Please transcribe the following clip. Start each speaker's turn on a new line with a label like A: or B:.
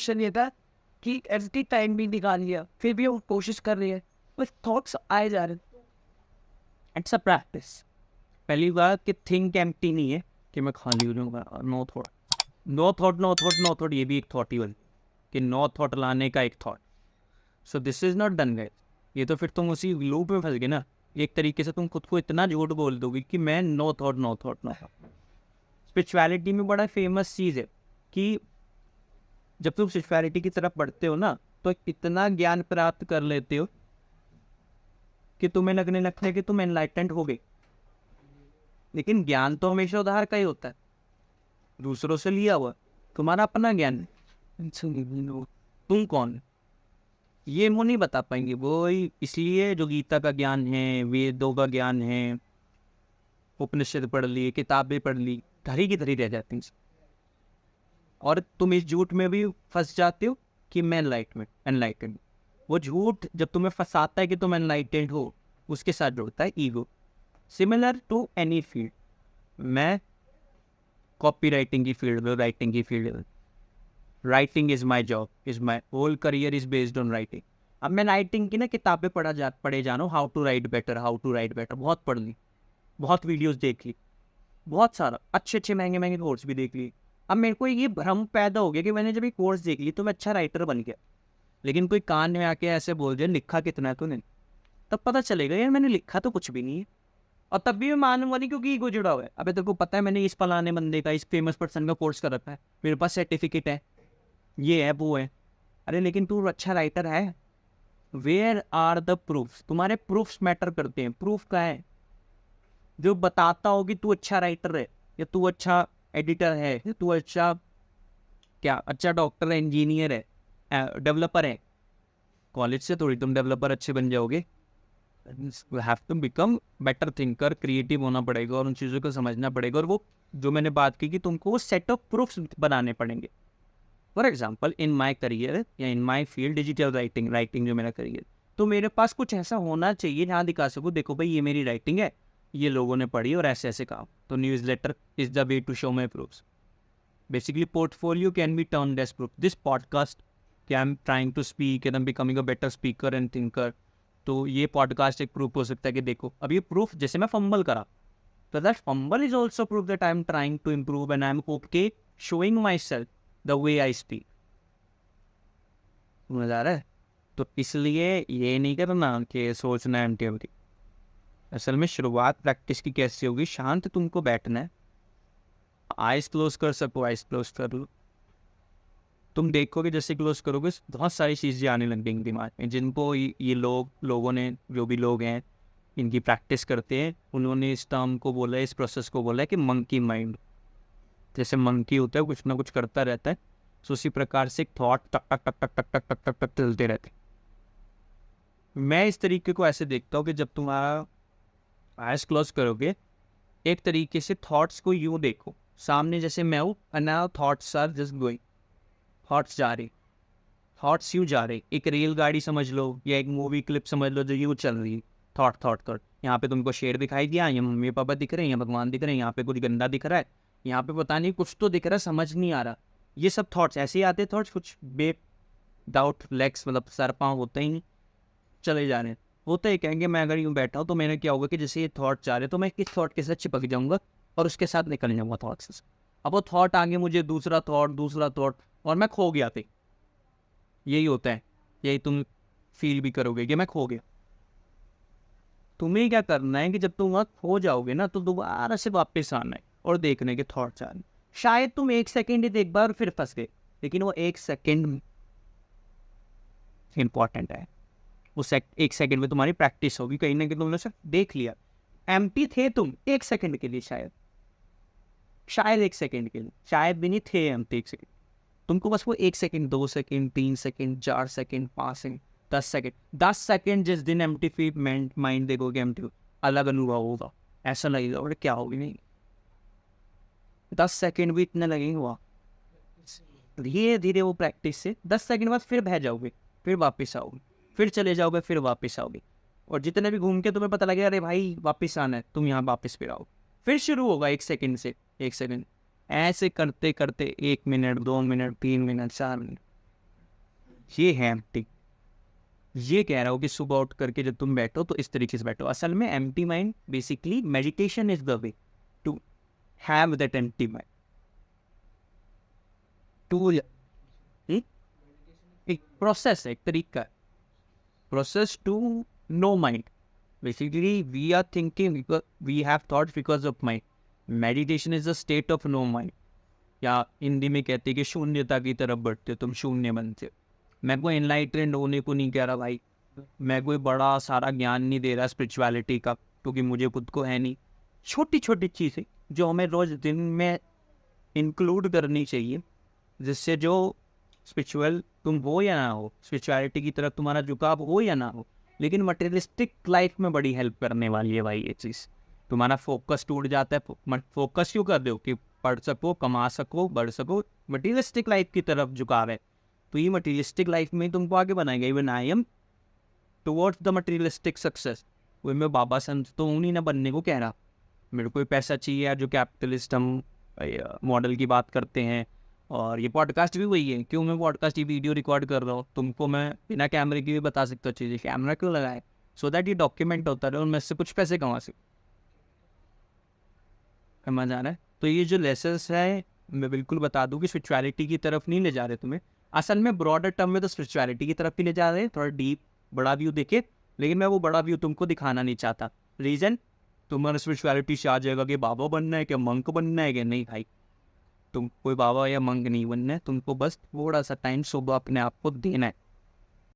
A: Question ये था कि एम्प्टी टाइम भी निकाल लिया, फिर भी हम कोशिश कर रहे हैं, बस थॉट्स आए जा रहे हैं।
B: It's a practice. पहली बात कि थिंक एम्प्टी नहीं है कि मैं खाली हो जाऊंगा। No thought, no thought, no thought, no thought, ये भी एक थॉट ही बन कि नो थॉट लाने का एक thought. So this is not done guys. ये तो फिर तुम उसी लूप में फंस गए ना। एक तरीके से तुम खुद को इतना झूठ बोल दोगे कि मैं no thought, no thought, no thought. Spirituality में बड़ा फेमस चीज़ है कि जब तुम स्पिरिचुअलिटी की तरफ बढ़ते हो ना, तो इतना ज्ञान प्राप्त कर लेते हो कि तुम्हें लगने लगता है कि तुम एनलाइटेंड हो गए। लेकिन ज्ञान तो हमेशा उधार का ही होता है, दूसरों से लिया हुआ। तुम्हारा अपना ज्ञान तुम कौन, ये वो नहीं बता पाएंगे। वो इसलिए जो गीता का ज्ञान है, वेदों का ज्ञान है, उपनिषद पढ़ ली, किताबें पढ़ ली, धरी की धरी रह जाती हैं। और तुम इस झूठ में भी फंस जाते हो कि मैं एनलाइटेंड। वो झूठ जब तुम्हें फंसाता है कि तुम एनलाइटेंड हो, उसके साथ जुड़ता है ego. Similar to any field. मैं कॉपी राइटिंग की फील्ड में, राइटिंग की फील्ड में, writing is my job, is my whole career is based on writing. अब मैं राइटिंग की ना किताबें पढ़े जा रहा हूँ, how to write better, how to write better, बहुत पढ़ ली, बहुत वीडियोस देख ली, बहुत सारा अच्छे अच्छे महंगे महंगे कोर्स भी देख ली। अब मेरे को ये भ्रम पैदा हो गया कि मैंने जब ये कोर्स देख ली तो मैं अच्छा राइटर बन गया। लेकिन कोई कान में आके ऐसे बोल दिया लिखा कितना है तूने, तब पता चलेगा यार मैंने लिखा तो कुछ भी नहीं है। और तब भी मैं मानूंगा नहीं क्योंकि ईगो जुड़ा हुआ है। अबे तेरे को पता है मैंने इस फलाने बंदे का, इस फेमस पर्सन का कोर्स कर रखा है, मेरे पास सर्टिफिकेट है, ये है वो है। अरे लेकिन तू अच्छा राइटर है, वेयर आर द प्रूफ? तुम्हारे प्रूफ्स मैटर करते हैं। प्रूफ क्या है जो बताता हो कि तू अच्छा राइटर है, या तू अच्छा एडिटर है, या तू अच्छा क्या अच्छा डॉक्टर है, इंजीनियर है, डेवलपर है। कॉलेज से थोड़ी तुम डेवलपर अच्छे बन जाओगे। You have to become better thinker, creative होना पड़ेगा और उन चीज़ों को समझना पड़ेगा। और वो जो मैंने बात की कि तुमको वो सेट ऑफ प्रूफ्स बनाने पड़ेंगे। For example in my career या इन माई फील्ड डिजिटल राइटिंग जो मेरा करियर, तो मेरे पास कुछ ऐसा होना चाहिए जहाँ दिखा सकूँ देखो भाई ये मेरी राइटिंग है, ये लोगों ने पढ़ी और ऐसे ऐसे काम। तो newsletter is the way to show my proofs. Basically, portfolio can be turned as proof. This podcast, कि I'm trying to speak and I'm becoming a better speaker and thinker. तो ये पॉडकास्ट एक proof हो सकता है कि देखो अब ये प्रूफ, जैसे मैं फंबल करा, तो that fumble is also proof that I am trying to improve and I am okay showing myself the way I speak. समझ आ रहा है? तो इसलिए ये नहीं करना कि सोचना एम्प्टी। असल में शुरुआत प्रैक्टिस की कैसे होगी? शांत तुमको बैठना है, आइज क्लोज कर सको आइज क्लोज कर लो। तुम देखोगे जैसे क्लोज करोगे बहुत सारी चीज़ें आने लग गई दिमाग में, जिनको ये लोगों ने, जो भी लोग हैं इनकी प्रैक्टिस करते हैं, उन्होंने इस टर्म को बोला है, इस प्रोसेस को बोला है कि मंकी माइंड। जैसे मंकी होता है कुछ ना कुछ करता रहता है, तो उसी प्रकार से थॉट टक टक टक टक टक टक टक टक टक चलते रहते। मैं इस तरीके को ऐसे देखता हूँ कि जब तुम्हारा आइज क्लोज करोगे, एक तरीके से थॉट्स को यूँ देखो सामने, जैसे मैं हूँ and now thoughts are just going, thoughts जा रही, थॉट्स यूँ जा रही। एक रेलगाड़ी समझ लो या एक मूवी क्लिप समझ लो जो यूँ चल रही है, थॉट थॉट थॉट। यहाँ पे तुमको शेर दिखाई दिया, यहाँ मम्मी पापा दिख रहे हैं, यहाँ भगवान दिख रहे हैं, यहाँ पे कुछ गंदा दिख रहा है, यहाँ पे पता नहीं कुछ तो दिख रहा है, समझ नहीं आ रहा। ये सब थॉट्स ऐसे ही आते, थॉट्स कुछ बे डाउट लेग्स, मतलब सर पाँव होते ही नहीं, चले जा रहे हैं। होता ही कहेंगे मैं अगर यूँ बैठा हूँ तो मैंने क्या होगा कि जैसे ये थॉट जा रहे तो मैं किस थॉट के साथ चिपक जाऊँगा और उसके साथ निकल जाऊँगा थॉट्स से। अब वो थॉट आगे मुझे दूसरा थॉट और मैं खो गया था। यही होता है, यही तुम फील भी करोगे कि मैं खो गया। तुम्हें क्या करना है कि जब तुम वहाँ खो जाओगे ना, तो दोबारा से वापस आना है और देखने के थॉट्स आने। शायद तुम 1 सेकेंड ही देख बार फिर फंस गए, लेकिन वो 1 सेकेंड इंपॉर्टेंट है। उस 1 सेकेंड में तुम्हारी प्रैक्टिस होगी, कहीं ना कहीं तुमने सिर्फ देख लिया। एम्प्टी थे तुम 1 सेकेंड के लिए, शायद 1 सेकेंड के लिए, शायद भी नहीं थे एम्प्टी 1 सेकेंड। तुमको बस वो 1 second, 2 second, 3 second, 4 second, 5 second, 10 second, 10 second जिस दिन एम्प्टी फी माइंड देखोगे एम्प्टी, अलग अनुभव होगा। ऐसा लगेगा और क्या होगी नहीं, 10 सेकेंड भी इतने लगेंगे हुआ। धीरे धीरे वो प्रैक्टिस से 10 सेकेंड बाद फिर बह जाओगे, फिर वापस आओगे, फिर चले जाओगे, फिर वापस आओगे। और जितने भी घूम के तुम्हें पता लगेगा अरे भाई वापस आना है, तुम यहाँ वापस फिर आओ, फिर शुरू होगा 1 सेकेंड से 1 सेकेंड। ऐसे करते करते 1 मिनट, 2 मिनट, 3 मिनट, 4 मिनट, ये है एम्प्टी। ये कह रहा हूँ कि सुबह उठ करके जब तुम बैठो तो इस तरीके से बैठो। असल में empty mind basically meditation is the way to have that empty mind too. एक प्रोसेस है, एक तरीका है, process to no mind. Basically we are thinking because we have thoughts because of mind. Meditation is a state of no mind, या हिंदी में कहते हैं कि शून्यता की तरफ बढ़ते हो, तुम शून्य बनते हो। मैं कोई एनलाइटेंड होने को नहीं कह रहा भाई, मैं कोई बड़ा सारा ज्ञान नहीं दे रहा स्पिरिचुअलिटी का, क्योंकि मुझे खुद को है नहीं। छोटी छोटी चीज़ें जो हमें रोज़ दिन में इंक्लूड करनी चाहिए, जिससे जो स्पिरिचुअल तुम हो या ना हो, स्पिरिचुअलिटी की तरफ तुम्हारा झुकाव हो या ना हो, लेकिन मटेरियलिस्टिक लाइफ में बड़ी हेल्प करने वाली है भाई ये चीज़। तुम्हारा फोकस टूट जाता है, फोकस क्यों कर दो कि पढ़ सको, कमा सको, बढ़ सको, मटेरियलिस्टिक लाइफ की तरफ झुकाव है, तो ये मटेरियलिस्टिक लाइफ में ही तुमको आगे बनाएगा। Even I am towards the materialistic success. वही मैं बाबा संत तो उन्हीं ना बनने को कह रहा, मेरे को पैसा चाहिए यार, जो कैपिटलिस्ट हम मॉडल की बात करते हैं। और ये पॉडकास्ट भी वही है, क्यों मैं पॉडकास्ट ये वीडियो रिकॉर्ड कर रहा हूँ, तुमको मैं बिना कैमरे के भी बता सकता हूँ चीज़ें। कैमरा क्यों लगाए? सो दैट ये डॉक्यूमेंट होता रहे और मैं इससे कुछ पैसे कमा सकूँ। समझ आ रहा है? तो ये जो लेसन्स है मैं बिल्कुल बता दूँ कि स्पिरिचुअलिटी की तरफ नहीं ले जा रहे तुम्हें। असल में ब्रॉडर टर्म में तो स्पिरिचुअलिटी की तरफ ही ले जा रहे हैं, थोड़ा डीप बड़ा व्यू देखे, लेकिन मैं वो बड़ा व्यू तुमको दिखाना नहीं चाहता। रीज़न, तुम्हारा स्पिरिचुअलिटी से आ जाएगा कि बाबा बनना है, क्या मंक बनना है, क्या नहीं भाई। तुम कोई बाबा या मंक नहीं बनना है, तुमको बस थोड़ा सा टाइम सुबह अपने आप को देना है।